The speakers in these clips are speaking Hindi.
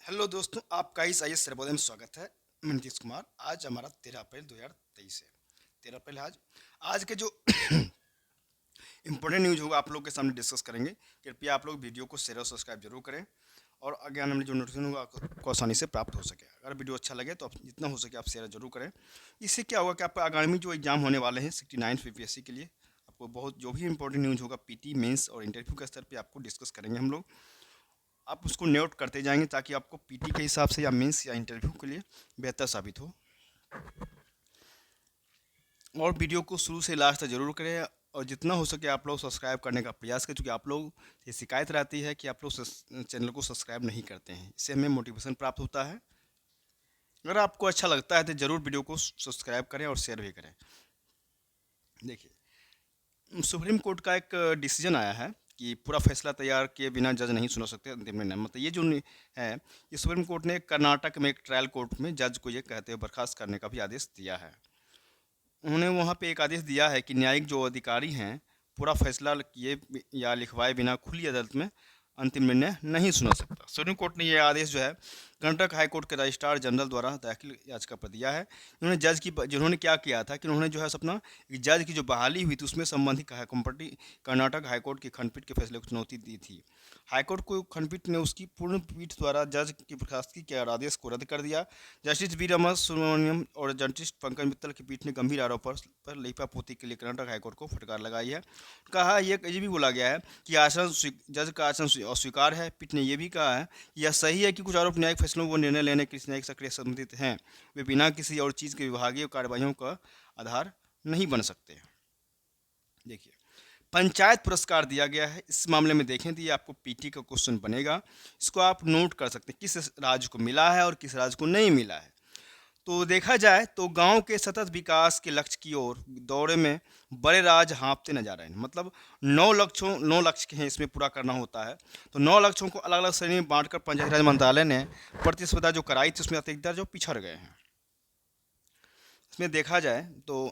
हेलो दोस्तों, आपका इस आई एस सर्वोदय में स्वागत है। मैं नीतीश कुमार। आज हमारा 13 अप्रैल 2023 है। 13 अप्रैल आज के जो इंपॉर्टेंट न्यूज़ होगा आप लोग के सामने डिस्कस करेंगे। कृपया आप लोग वीडियो को शेयर और सब्सक्राइब जरूर करें और आगे आने वाली जो नोटिफिकेशन होगा आपको आसानी से प्राप्त हो सके। अगर वीडियो अच्छा लगे तो आप जितना हो सके आप शेयर जरूर करें। इससे क्या होगा कि आपका आगामी जो एग्जाम होने वाले हैं 69 पीपीएससी के लिए आपको बहुत जो भी इंपॉर्टेंट न्यूज़ होगा पीटी मेंस और इंटरव्यू के स्तर पे आपको डिस्कस करेंगे हम लोग। आप उसको नोट करते जाएंगे ताकि आपको पीटी के हिसाब से या मेंस या इंटरव्यू के लिए बेहतर साबित हो। और वीडियो को शुरू से लास्ट तक जरूर करें और जितना हो सके आप लोग सब्सक्राइब करने का प्रयास करें, क्योंकि आप लोग ये शिकायत रहती है कि आप लोग चैनल को सब्सक्राइब नहीं करते हैं। इससे हमें मोटिवेशन प्राप्त होता है। अगर आपको अच्छा लगता है तो ज़रूर वीडियो को सब्सक्राइब करें और शेयर भी करें। देखिए, सुप्रीम कोर्ट का एक डिसीजन आया है कि पूरा फैसला तैयार किए बिना जज नहीं सुना सकते अंतिम निर्णय। मतलब ये जो है, ये सुप्रीम कोर्ट ने कर्नाटक में एक ट्रायल कोर्ट में जज को ये कहते हुए बर्खास्त करने का भी आदेश दिया है। उन्होंने वहाँ पे एक आदेश दिया है कि न्यायिक जो अधिकारी हैं पूरा फैसला किए या लिखवाए बिना खुली अदालत में अंतिम निर्णय नहीं सुना सकता। सुप्रीम कोर्ट ने यह आदेश जो है कर्नाटक हाई कोर्ट के रजिस्ट्रार जनरल द्वारा दाखिल याचिका पर दिया है। जिन्होंने क्या किया था कि उन्होंने जो है अपना जज की जो बहाली हुई थी उसमें संबंधित कर्नाटक हाई कोर्ट की खंडपीठ के फैसले को चुनौती दी थी। हाईकोर्ट को खंडपीठ ने उसकी पूर्ण पीठ द्वारा जज की बर्खास्तगी के आदेश को रद्द कर दिया। जस्टिस वी रमन सुब्रमण्यम और जस्टिस पंकज मित्तल की पीठ ने गंभीर आरोपों पर लीपापोती के लिए कर्नाटक हाईकोर्ट को फटकार लगाई है। कहा ये भी बोला गया है कि जज का आचरण अस्वीकार है। पीठ ने यह भी कहा है कि यह सही है कि कुछ आरोप न्यायिक फैसलों को निर्णय लेने के न्यायिक सक्रिय संबंधित हैं, वे बिना किसी और चीज़ के विभागीय कार्रवाइयों का आधार नहीं बन सकते। देखिए, पंचायत पुरस्कार दिया गया है। इस मामले में देखें तो ये आपको पीटी का क्वेश्चन बनेगा। इसको आप नोट कर सकते हैं किस राज्य को मिला है और किस राज्य को नहीं मिला है। तो देखा जाए तो गांव के सतत विकास के लक्ष्य की ओर दौरे में बड़े राज्य हाँफते नजर आ रहे हैं। मतलब 9 लक्ष्य हैं इसमें पूरा करना होता है। तो 9 लक्ष्यों को अलग अलग श्रेणी में बांटकर पंचायती राज मंत्रालय ने प्रतिस्पर्धा जो कराई थी उसमें अतिरिक्त जो पिछड़ गए हैं। इसमें देखा जाए तो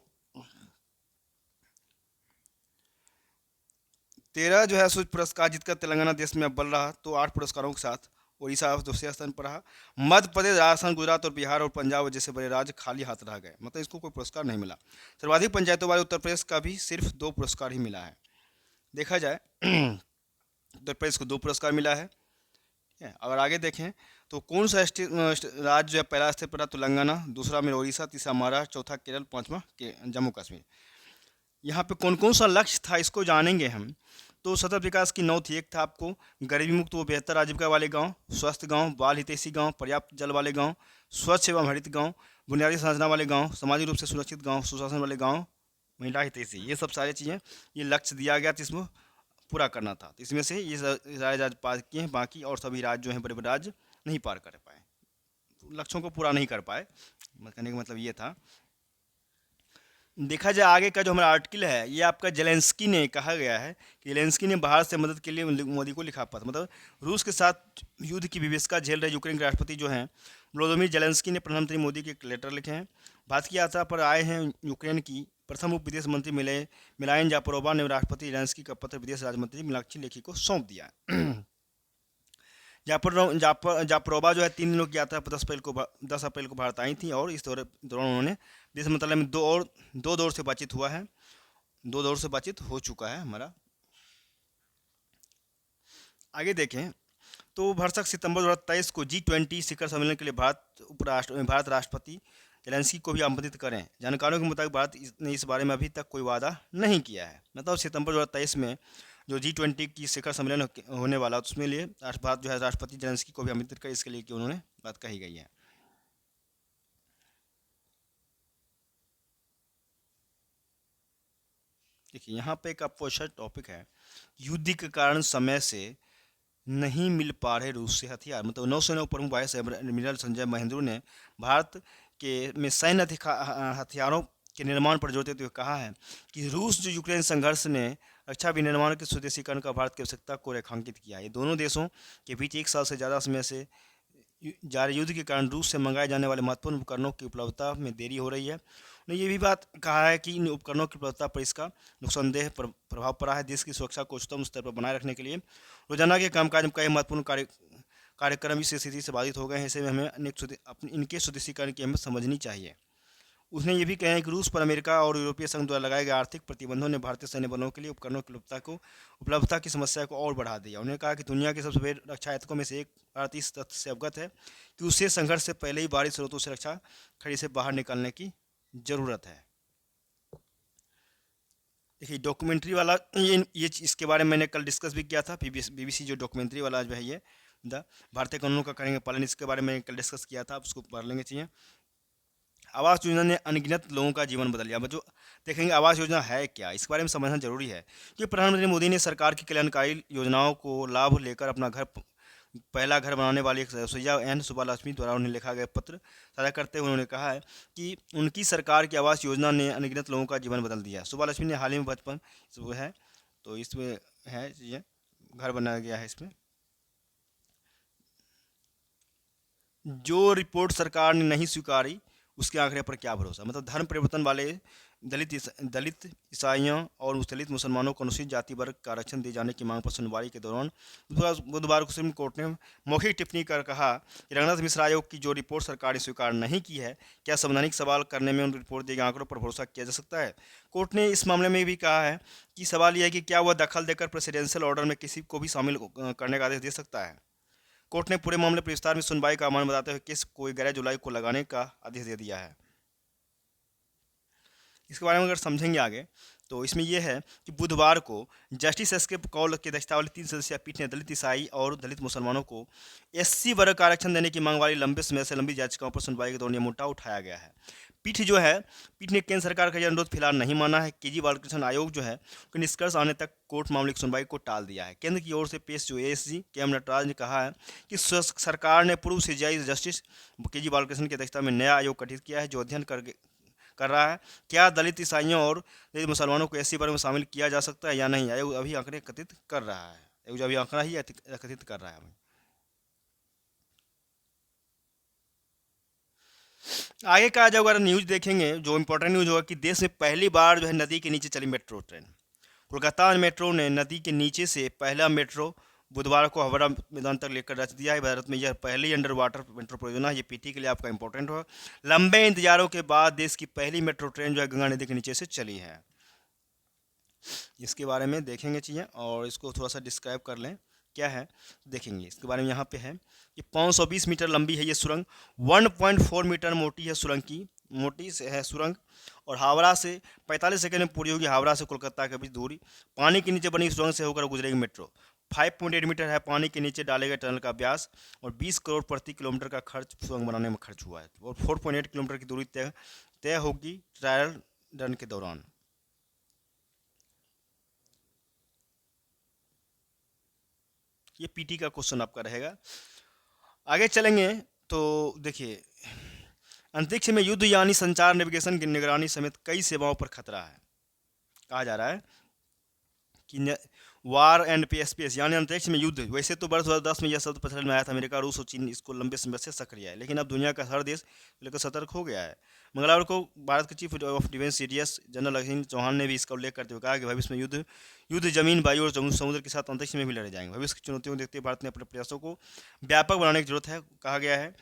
13 जो है सो पुरस्कार जीतकर तेलंगाना देश में अव्वल रहा। तो 8 पुरस्कारों के साथ उड़ीसा दूसरे स्थान पर रहा। मध्य प्रदेश, राजस्थान, गुजरात और बिहार और पंजाब जैसे बड़े राज्य खाली हाथ रह गए। मतलब इसको कोई पुरस्कार नहीं मिला। सर्वाधिक पंचायतों वाले उत्तर प्रदेश का भी सिर्फ 2 पुरस्कार ही मिला है। देखा जाए उत्तर प्रदेश को 2 पुरस्कार मिला है। अगर आगे देखें तो कौन सा राज्य जो है पहला स्थान पर रहा? तेलंगाना, दूसरा में उड़ीसा, तीसरा महाराष्ट्र, चौथा केरल, पांचवा के जम्मू कश्मीर। यहाँ पे कौन कौन सा लक्ष्य था इसको जानेंगे हम। तो सतत विकास की 9 थी। एक था आपको गरीबी मुक्त व बेहतर आजीविका वाले गांव, स्वस्थ गांव, बाल हितैषी गांव, पर्याप्त जल वाले गांव, स्वच्छ एवं हरित गांव, बुनियादी संरचना वाले गांव, सामाजिक रूप से सुरक्षित गांव, सुशासन वाले गांव, महिला हितैषी। ये सब सारी चीज़ें ये लक्ष्य दिया गया था, इसमें पूरा करना था। तो इसमें से ये सारे राज्य पार किए हैं, बाकी और सभी राज्य जो हैं बड़े बड़े राज्य नहीं पार कर पाए, तो लक्ष्यों को पूरा नहीं कर पाए। कहने का मतलब ये था। देखा जाए आगे का जो हमारा आर्टिकल है ये आपका जेलेंस्की ने कहा गया है कि जेलेंस्की ने भारत से मदद के लिए मोदी को लिखा पत्र। मतलब रूस के साथ युद्ध की विवशता झेल रहे यूक्रेन के राष्ट्रपति जो हैं व्लादिमीर जेलेंस्की ने प्रधानमंत्री मोदी के एक लेटर लिखे हैं। भारत की यात्रा पर आए हैं यूक्रेन की प्रथम उप विदेश मंत्री मिलायन जापरोवा ने राष्ट्रपति जेलेंस्की का पत्र विदेश राज्य मंत्री मीनाक्षी लेखी को सौंप दिया। जापरोवा जो है 3 दिनों की यात्रा पर 10 अप्रैल को भारत आई थी और इस दौरान उन्होंने विदेश मंत्रालय में दो दौर से बातचीत हुआ है। 2 दौर से बातचीत हो चुका है हमारा। आगे देखें तो भरसक सितंबर 2023 को G20 शिखर सम्मेलन के लिए भारत राष्ट्रपति जेलेंस्की को भी आमंत्रित करें। जानकारों के मुताबिक भारत ने इस बारे में अभी तक कोई वादा नहीं किया है। मतलब सितंबर 2023 में जो G20 की शिखर सम्मेलन होने वाला उसमें लिए भारत जो है राष्ट्रपति जेलेंस्की को भी आमंत्रित करें, इसके लिए कि उन्होंने बात कही गई है। देखिए, यहाँ पे एक आपको अच्छा टॉपिक है, युद्ध के कारण समय से नहीं मिल पा रहे रूस से हथियार। मतलब नौसेना प्रमुख वाइस एडमिरल संजय महेंद्रू ने भारत के में सैन्य हथियारों के निर्माण पर जोर देते हुए कहा है कि रूस जो यूक्रेन संघर्ष ने रक्षा विनिर्माण के स्वदेशीकरण का भारत की आवश्यकता को रेखांकित किया है। ये दोनों देशों के बीच 1 साल से ज़्यादा समय से जारी युद्ध के कारण रूस से मंगाए जाने वाले महत्वपूर्ण उपकरणों की उपलब्धता में देरी हो रही है। उन्होंने ये भी बात कहा है कि इन उपकरणों की उपलब्धता पर इसका नुकसानदेह प्रभाव पड़ा है। देश की सुरक्षा को उच्चतम स्तर पर बनाए रखने के लिए रोजाना के कामकाज में कई महत्वपूर्ण कार्यक्रम इस स्थिति से बाधित हो गए हैं। ऐसे में हमें अपने इनके स्वदेशीकरण की अहमियत समझनी चाहिए। उसने ये भी कहा है कि रूस पर अमेरिका और यूरोपीय संघ द्वारा लगाए गए आर्थिक प्रतिबंधों ने भारतीय सैन्य बलों के लिए उपकरणों की उपलब्धता की समस्या को और बढ़ा दिया। उन्होंने कहा कि दुनिया के सबसे बड़े रक्षा आयातकों में से एक भारत इस तथ्य से अवगत है कि उसे संघर्ष से पहले ही बाहरी स्रोतों से रक्षा खड़ी से बाहर निकलने की ज़रूरत है। देखिए डॉक्यूमेंट्री वाला इसके बारे में मैंने कल डिस्कस भी किया था। बीबीसी जो डॉक्यूमेंट्री वाला जो है ये द भारतीय कानूनों का करेंगे पालन, इसके बारे में कल डिस्कस किया था, आप उसको पढ़ लेंगे चाहिए। आवास योजना ने अनगिनत लोगों का जीवन बदल दिया। जो देखेंगे आवास योजना है क्या, इसके बारे में समझना जरूरी है कि प्रधानमंत्री मोदी ने सरकार की कल्याणकारी योजनाओं को लाभ लेकर अपना पहला घर बनाने वाली एक रसोईया एन सुब्बालक्ष्मी द्वारा उन्हें लिखा गया पत्र साझा करते हुए उन्होंने कहा है कि उनकी सरकार की आवास योजना ने अनगिनत लोगों का जीवन बदल दिया। सुब्बालक्ष्मी ने हाल ही में बचपन है तो इसमें है ये घर बनाया गया है। इसमें जो रिपोर्ट सरकार ने नहीं स्वीकारी उसके आंकड़े पर क्या भरोसा। मतलब धर्म परिवर्तन वाले दलित ईसाइयों और दलित मुसलमानों को अनुसूचित जाति वर्ग का आरक्षण दिए जाने की मांग पर सुनवाई के दौरान बुधवार को सुप्रीम कोर्ट ने मौखिक टिप्पणी कर कहा कि रघुनाथ मिश्रा आयोग की जो रिपोर्ट सरकार ने स्वीकार नहीं की है, क्या संवैधानिक सवाल करने में उन रिपोर्ट दिए गए आंकड़ों पर भरोसा किया जा सकता है। कोर्ट ने इस मामले में भी कहा है कि सवाल यह है कि क्या वह दखल देकर प्रेसिडेंशियल ऑर्डर में किसी को भी शामिल करने का आदेश दे सकता है। कोर्ट ने पूरे मामले पर विस्तार में सुनवाई का आह्वान बताते हुए केस को 11 जुलाई को लगाने का आदेश दे दिया है। इसके बारे में अगर समझेंगे आगे तो इसमें यह है कि बुधवार को जस्टिस एस के कौल की अध्यक्षता वाली 3 सदस्यीय पीठ ने दलित ईसाई और दलित मुसलमानों को एससी वर्ग का आरक्षण देने की मांग वाली लंबे समय से लंबी याचिकाओं पर सुनवाई के दौरान यह मुद्दा उठाया गया है। पीठ ने केंद्र सरकार का यह अनुरोध फिलहाल नहीं माना है। केजी बालकृष्ण आयोग जो है उनके निष्कर्ष आने तक कोर्ट मामले की सुनवाई को टाल दिया है। केंद्र की ओर से पेश जो एएसजी के एम नटराज ने कहा है कि सरकार ने पूर्व सीजीआई जस्टिस केजी बालकृष्ण की अध्यक्षता में नया आयोग गठित किया है जो अध्ययन कर रहा है क्या दलित ईसाइयों और दलित मुसलमानों को एससी वर्ग में शामिल किया जा सकता है या नहीं। आयोग अभी आंकड़े एकत्रित कर रहा है, आयोग अभी आंकड़ा ही एकत्रित कर रहा है। आगे का जब अगर न्यूज देखेंगे जो इंपॉर्टेंट न्यूज होगा कि देश में पहली बार जो है नदी के नीचे चली मेट्रो ट्रेन। कोलकाता मेट्रो ने नदी के नीचे से पहला मेट्रो बुधवार को हावड़ा मैदान तक लेकर रच दिया है। भारत में यह पहली अंडर वाटर मेट्रो परियोजना, ये पीटी के लिए आपका इंपॉर्टेंट होगा। लंबे इंतजारों के बाद देश की पहली मेट्रो ट्रेन जो है गंगा नदी के नीचे से चली है। इसके बारे में देखेंगे चाहिए और इसको थोड़ा सा डिस्क्राइब कर लें क्या है देखेंगे। इसके बारे में यहाँ पे है कि 520 मीटर लंबी है ये सुरंग, 1.4 मीटर मोटी है सुरंग की मोटी से है सुरंग और हावड़ा से 45 सेकंड में पूरी होगी। हावड़ा से कोलकाता के बीच दूरी। पानी के नीचे बनी सुरंग से होकर गुजरेगी मेट्रो। 5.8 मीटर है पानी के नीचे डाले गए टनल का व्यास और 20 करोड़ प्रति किलोमीटर का खर्च सुरंग बनाने में खर्च हुआ है और 4.8 किलोमीटर की दूरी तय होगी ट्रायल रन के दौरान। ये पीटी का क्वेश्चन आपका रहेगा। आगे चलेंगे तो देखिए अंतरिक्ष में युद्ध यानी संचार, नेविगेशन की निगरानी समेत कई सेवाओं पर खतरा है। कहा जा रहा है कि वार एंड स्पेस यानी अंतरिक्ष में युद्ध। वैसे तो वर्ष 2010 में यह शब्द प्रचलन में आया था। अमेरिका, रूस और चीन इसको लंबे समय से सक्रिय है, लेकिन अब दुनिया का हर देश लेकर सतर्क हो गया है। मंगलवार को भारत के chief of defence CDS general Anil Chauhan ने भी इसका उल्लेख करते हुए कहा कि भविष्य में युद्ध जमीन, वायु और समुद्र के साथ अंतरिक्ष में भी लड़े जाएंगे। भविष्य की चुनौतियों को देखते हुए भारत ने अपने प्रयासों को व्यापक बनाने की जरूरत है। कहा गया है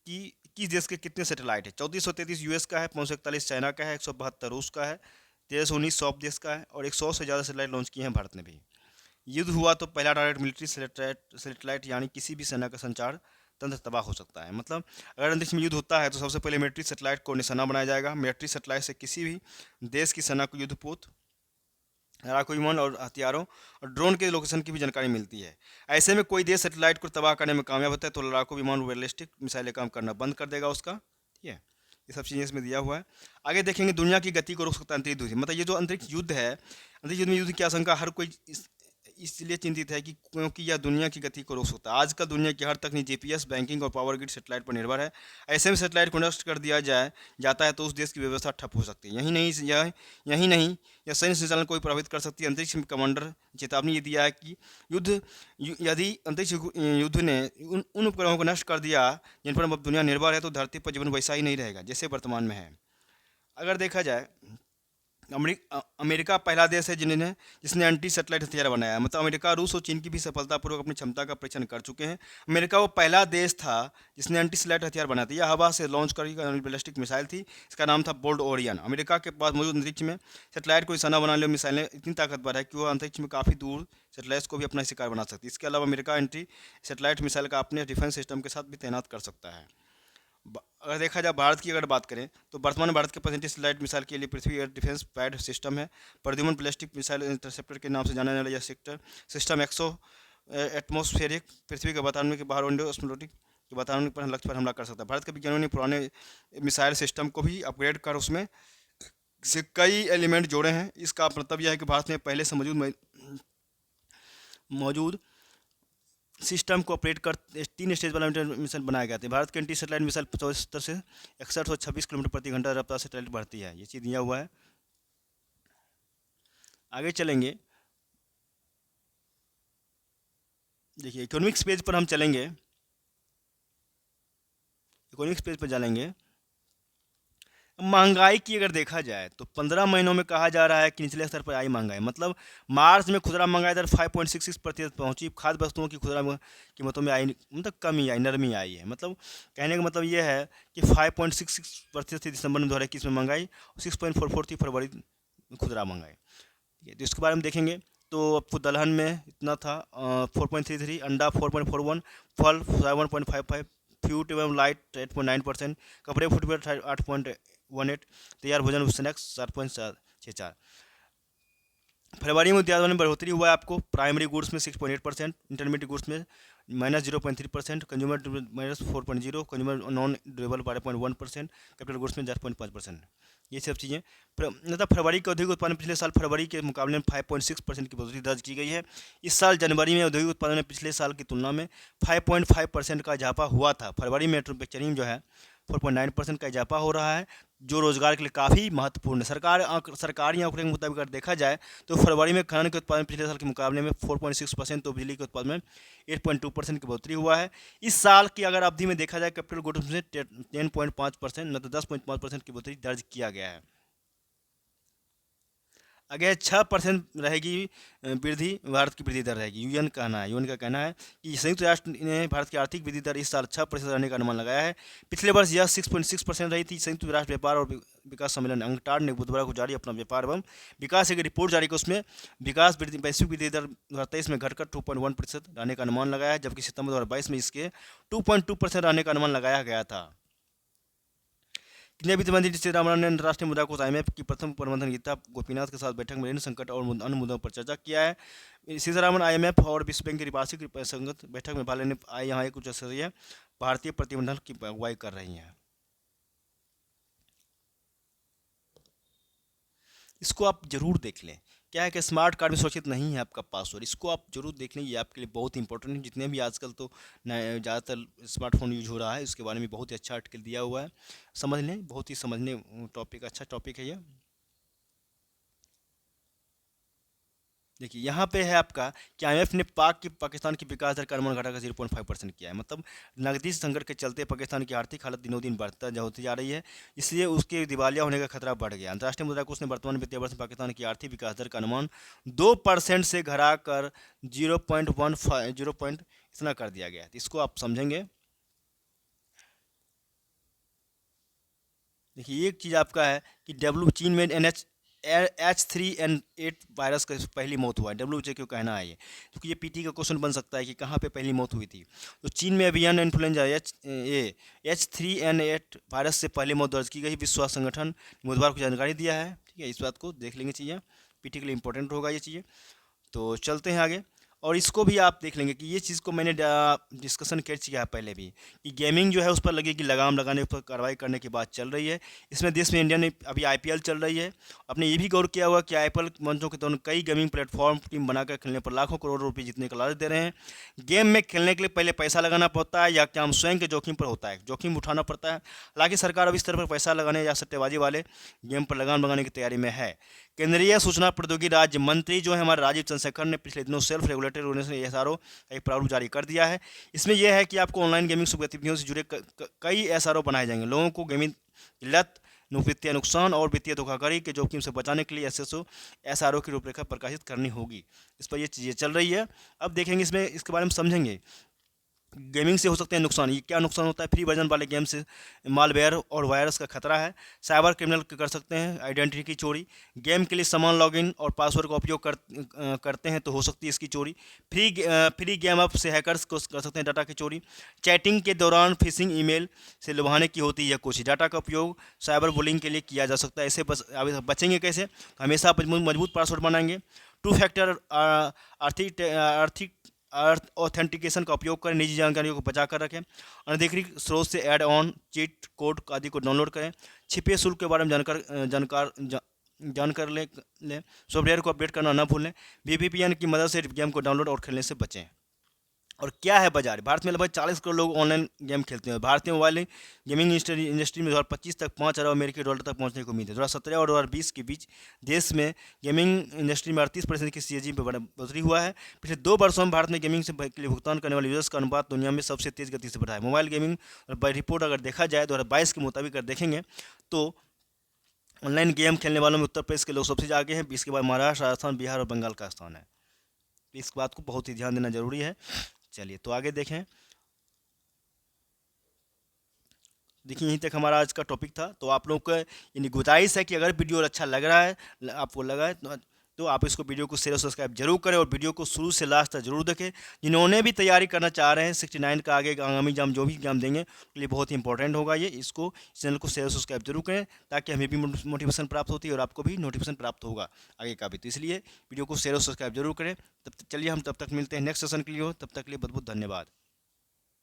कि किस देश के कितने सैटेलाइट है। 3433 यूएस का है, 541 चाइना का है, 172 रूस का है, 1319 सौंफ देश का है और 100 से ज़्यादा सैटेलाइट लॉन्च किए हैं भारत ने भी। युद्ध हुआ तो पहला टारगेट मिलिट्री सैटेलाइट यानी किसी भी सेना का संचार तंत्र तबाह हो सकता है। मतलब अगर अंतरिक्ष में युद्ध होता है तो सबसे पहले मिलिट्री सैटेलाइट को निशाना बनाया जाएगा। मिलिट्री सैटेलाइट से किसी भी देश की सेना को युद्धपोत, लड़ाकू विमान और हथियारों और ड्रोन के लोकेशन की भी जानकारी मिलती है। ऐसे में कोई देश सैटेलाइट को तबाह करने में कामयाब होता है तो लड़ाकू विमान बैलिस्टिक मिसाइलें काम करना बंद कर देगा उसका। ठीक है, ये सब चीज़ें इसमें दिया हुआ है। आगे देखेंगे दुनिया की गति को रोक सकता है अंतरिक्ष युद्ध। मतलब ये जो अंतरिक्ष युद्ध है, अंतरिक्ष युद्ध में युद्ध की आशंका हर कोई इसलिए चिंतित है कि क्योंकि यह दुनिया की गति को रोक सकता है। आजकल दुनिया की हर तकनीक जीपीएस, बैंकिंग और पावर ग्रिड सेटेलाइट पर निर्भर है। ऐसे में सेटेलाइट को नष्ट कर दिया जाता है तो उस देश की व्यवस्था ठप हो सकती है। यही नहीं यह सैन्य संचालन को भी प्रभावित कर सकती है। अंतरिक्ष कमांडर चेतावनी ये दिया है कि यदि अंतरिक्ष युद्ध ने उन उपकरणों को नष्ट कर दिया जिन पर अब दुनिया निर्भर है तो धरती पर जीवन वैसा ही नहीं रहेगा जैसे वर्तमान में है। अगर देखा जाए अमेरिका पहला देश है जिसने एंटी सेटेलाइट हथियार बनाया है। मतलब अमेरिका, रूस और चीन की भी सफलतापूर्वक अपनी क्षमता का परीक्षण कर चुके हैं। अमेरिका वो पहला देश था जिसने एंटी सेटेलाइट हथियार बनाया था। यह हवा से लॉन्च करी गई बैलिस्टिक मिसाइल थी। इसका नाम था बोल्ड ओरियन। अमेरिका के पास मौजूद अंतरिक्ष में सेटेलाइट को निशाना बनाने वाली मिसाइलें इतनी ताकतवर है कि वह अंतरिक्ष में काफ़ी दूर सेटेलाइट को भी अपना शिकार बना सकती है। इसके अलावा अमेरिका एंटी सेटेलाइट मिसाइल का अपने डिफेंस सिस्टम के साथ भी तैनात कर सकता है। अगर देखा जाए भारत की अगर बात करें तो वर्तमान में भारत के पास एंटी सैटेलाइट मिसाइल के लिए पृथ्वी एयर डिफेंस पैड सिस्टम है। प्रद्युमन बैलिस्टिक मिसाइल इंटरसेप्टर के नाम से जाना जाने वाला यह सेक्टर सिस्टम एटमॉस्फेरिक पृथ्वी के वातावरण के बाहर ऑस्मोटिक के वातावरण पर लक्ष्य पर हमला कर सकता है। भारत के विज्ञानियों ने पुराने मिसाइल सिस्टम को भी अपग्रेड कर उसमें से कई एलिमेंट जोड़े हैं। इसका मतलब यह है कि भारत में पहले से मौजूद सिस्टम को ऑपरेट कर 3 स्टेज वाला मिसाइल बनाया गया था। भारत के एंटी सेटेलाइट मिसाइल 75 से 6126 किलोमीटर प्रति घंटा रफ्तार से सेटेलाइट बढ़ती है। ये चीज़ दिया हुआ है। आगे चलेंगे, देखिए इकोनॉमिक्स पेज पर हम चलेंगे। इकोनॉमिक्स पेज पर जाएंगे। महंगाई की अगर देखा जाए तो 15 महीनों में कहा जा रहा है कि निचले स्तर पर आई महंगाई। मतलब मार्च में खुदरा महंगाई दर 5.66% पहुंची। खाद्य वस्तुओं की खुदरा कीमतों में आई, मतलब कमी आई, नरमी आई है। मतलब कहने का मतलब ये है कि 5.66% थी दिसंबर में 2021 में महंगाई, 6.44 थी फरवरी में खुदरा महंगाई। ठीक है, तो इसके बारे में देखेंगे तो आपको दलहन में इतना था 4.33, अंडा 4.41, फल 7.55, फ्यूट एवं लाइट 8.9%, कपड़े फुटवेयर 8.18, तैयार भोजन स्नैक्स 4.64। फरवरी में उत्पादन में बढ़ोतरी हुआ है आपको। प्राइमरी गुड्स में 6.8%, इंटरमीडिएट गुड्स में -0.3%, consumer -4.0, consumer non durable 12.1%, capital goods में 10.5%। ये सब चीज़ें मतलब फरवरी के औद्योगिक उत्पादन पिछले साल फरवरी के मुकाबले में 5.6% की बढ़ोतरी दर्ज की गई है। इस साल जनवरी में औद्योगिक उत्पादन में पिछले साल की तुलना में 5.5% का इजाफा हुआ था। फरवरी में मैन्युफैक्चरिंग जो है 4.9% का इजाफा हो रहा है, जो रोजगार के लिए काफ़ी महत्वपूर्ण है। सरकारी आंकड़े के मुताबिक अगर देखा जाए तो फरवरी में खनन के उत्पादन पिछले साल के मुकाबले में 4.6%, तो बिजली के उत्पादन में 8.2% की बढ़ोतरी हुआ है। इस साल की अगर अवधि में देखा जाए कैपिटल गुड्स में 10.5%, मतलब 10.5% की बढ़ोतरी दर्ज किया गया है। अगर 6% रहेगी वृद्धि, भारत की वृद्धि दर रहेगी। यूएन का कहना है कि संयुक्त राष्ट्र ने भारत की आर्थिक वृद्धि दर इस साल 6% रहने का अनुमान लगाया है। पिछले वर्ष यह 6.6% रही थी। संयुक्त राष्ट्र व्यापार और विकास सम्मेलन अंगटाड ने बुधवार को जारी अपना व्यापार एवं विकास एक रिपोर्ट जारी की। उसमें वैश्विक वृद्धि दर 2023 में घटकर 2.1% रहने का अनुमान लगाया है, जबकि सितंबर 2022 में इसके 2.2% रहने का अनुमान लगाया गया था। केंद्रीय वित्त मंत्री सीतारमण ने अंतर्राष्ट्रीय मुद्रा कोष IMF की प्रथम प्रबंधन गीता गोपीनाथ के साथ बैठक में ऋण संकट और अन्य मुद्दों पर चर्चा किया है। सीतारमण IMF और विश्व बैंक की द्विवार्षिक संगत बैठक में भाग लेने यहाँ एक उच्च स्तरीय भारतीय प्रतिनिधिमंडल की अगुवाई कर रही हैं। इसको आप जरूर देख लें। क्या है कि स्मार्ट कार्ड में सुरक्षित नहीं है आपका पासवर्ड, इसको आप जरूर देख लें। ये आपके लिए बहुत इंपॉर्टेंट है। जितने भी आजकल तो ज़्यादातर स्मार्टफोन यूज हो रहा है, इसके बारे में बहुत ही अच्छा आर्टिकल दिया हुआ है, समझ लें। बहुत ही समझने टॉपिक, अच्छा टॉपिक है ये। देखिए यहाँ पे है आपका कि IMF ने पाकिस्तान की विकास दर का अनुमान घटाकर 0.5% किया है। मतलब नकदी संकट के चलते पाकिस्तान की आर्थिक हालत दिनों दिन होती जा रही है, इसलिए उसके दिवालिया होने का खतरा बढ़ गया। अंतर्राष्ट्रीय मुद्रा कोष ने वर्तमान वित्तीय वर्ष में पाकिस्तान की आर्थिक विकास दर का अनुमान 2% से घटाकर 0.15 इतना कर दिया गया है। इसको आप समझेंगे। देखिए एक चीज़ आपका है कि चीन में H3N8 वायरस का पहली मौत हुआ है। WHO क्यों कहना है ये, क्योंकि ये PT का क्वेश्चन बन सकता है कि कहाँ पे पहली मौत हुई थी। तो चीन में एवियन इन्फ्लुएंजा H3N8 वायरस से पहली मौत दर्ज की गई। विश्व स्वास्थ्य संगठन ने बुधवार को जानकारी दिया है। ठीक है, इस बात को देख लेंगे चीज़ें, PT के लिए इंपॉर्टेंट होगा ये चीज़ें। तो चलते हैं आगे, और इसको भी आप देख लेंगे कि ये चीज़ को मैंने डिस्कशन कर चुका है पहले भी, कि गेमिंग जो है उस पर लगेगी लगाम लगाने पर कार्रवाई करने की बात चल रही है। इसमें देश में इंडिया ने अभी IPL चल रही है। आपने ये भी गौर किया हुआ कि IPL मंचों के दौरान कई गेमिंग प्लेटफॉर्म टीम बनाकर खेलने पर लाखों करोड़ रुपये जीतने का लालच दे रहे हैं। गेम में खेलने के लिए पहले पैसा लगाना पड़ता है या क्या हम स्वयं के जोखिम पर होता है, जोखिम उठाना पड़ता है। हालांकि सरकार अब इस तरह पर पैसा लगाने या सट्टेबाजी वाले गेम पर लगाम लगाने की तैयारी में है। केंद्रीय सूचना प्रौद्योगिकी राज्य मंत्री जो है हमारे राजीव चंद्रशेखर ने पिछले दिनों सेल्फ रेगुलेटेड ऑर्गेनाइजेशन SRO का एक प्रारूप जारी कर दिया है। इसमें यह है कि आपको ऑनलाइन गेमिंग गतिविधियों से जुड़े कई SRO बनाए जाएंगे। लोगों को गेमिंग की लत वित्तीय नुकसान और वित्तीय धोखाधड़ी के जोखिम से बचाने के लिए SRO की रूपरेखा प्रकाशित करनी होगी। इस पर ये चीज़ें चल रही है। अब देखेंगे इसमें, इसके बारे में समझेंगे। गेमिंग से हो सकते हैं नुकसान। ये क्या नुकसान होता है? फ्री वर्जन वाले गेम से मालवेयर और वायरस का खतरा है। साइबर क्रिमिनल कर सकते हैं आइडेंटिटी की चोरी। गेम के लिए समान लॉगिन और पासवर्ड का उपयोग करते हैं तो हो सकती है इसकी चोरी। फ्री गेम ऐप से हैकर्स को कर सकते हैं डाटा की चोरी। चैटिंग के दौरान फिशिंग ईमेल से लुभाने की होती है कोशिश। डाटा का उपयोग साइबर बुलिंग के लिए किया जा सकता है। ऐसे बचेंगे कैसे? हमेशा मजबूत पासवर्ड बनाएंगे। टू फैक्टर आर्थिक ऑथेंटिकेशन का उपयोग करें। निजी जानकारियों को बचा कर रखें। अनधिकृत स्रोत से ऐड ऑन, चीट कोड आदि को डाउनलोड करें। छिपे शुल्क के बारे में जानकर लें। सॉफ्टवेयर को अपडेट करना न भूलें। VPN की मदद से गेम को डाउनलोड और खेलने से बचें। और क्या है बाजार? भारत में लगभग 40 करोड़ लोग ऑनलाइन गेम खेलते हैं। भारतीय मोबाइल गेमिंग इंडस्ट्री में 2025 तक $5 अरब तक पहुंचने की उम्मीद है। 2017 और 2020 के बीच देश में गेमिंग इंडस्ट्री में 38% की CAGR में बढ़ोतरी हुआ है। पिछले 2 वर्षों में भारत में गेमिंग के लिए भुगतान करने वाले यूजर्स का अनुपात दुनिया में सबसे तेज गति से बढ़ा है। मोबाइल गेमिंग रिपोर्ट अगर देखा जाए 2022 के मुताबिक अगर देखेंगे तो ऑनलाइन गेम खेलने वालों में उत्तर प्रदेश के लोग सबसे आगे हैं। इसके बाद महाराष्ट्र, राजस्थान, बिहार और बंगाल का स्थान है। इस बात को बहुत ही ध्यान देना जरूरी है। चलिए तो आगे देखें। देखिए यहीं तक हमारा आज का टॉपिक था। तो आप लोग का यानी गुजारिश है कि अगर वीडियो अच्छा लग रहा है, आपको लगा है तो आप इसको वीडियो को शेयर और सब्सक्राइब जरूर करें और वीडियो को शुरू से लास्ट तक जरूर देखें। जिन्होंने भी तैयारी करना चाह रहे हैं 69 का आगे आगामी एग्जाम जो भी एग्जाम देंगे उसके लिए बहुत ही इंपॉर्टेंट होगा ये। इसको चैनल को शेयर और सब्सक्राइब जरूर करें ताकि हमें भी मोटिवेशन प्राप्त होती है और आपको भी नोटिफिकेशन प्राप्त होगा आगे का भी। तो इसलिए वीडियो को शेयर और सब्सक्राइब जरूर करें। तब तक चलिए हम तब तक मिलते हैं नेक्स्ट सेशन के लिए। तब तक के लिए बहुत बहुत धन्यवाद।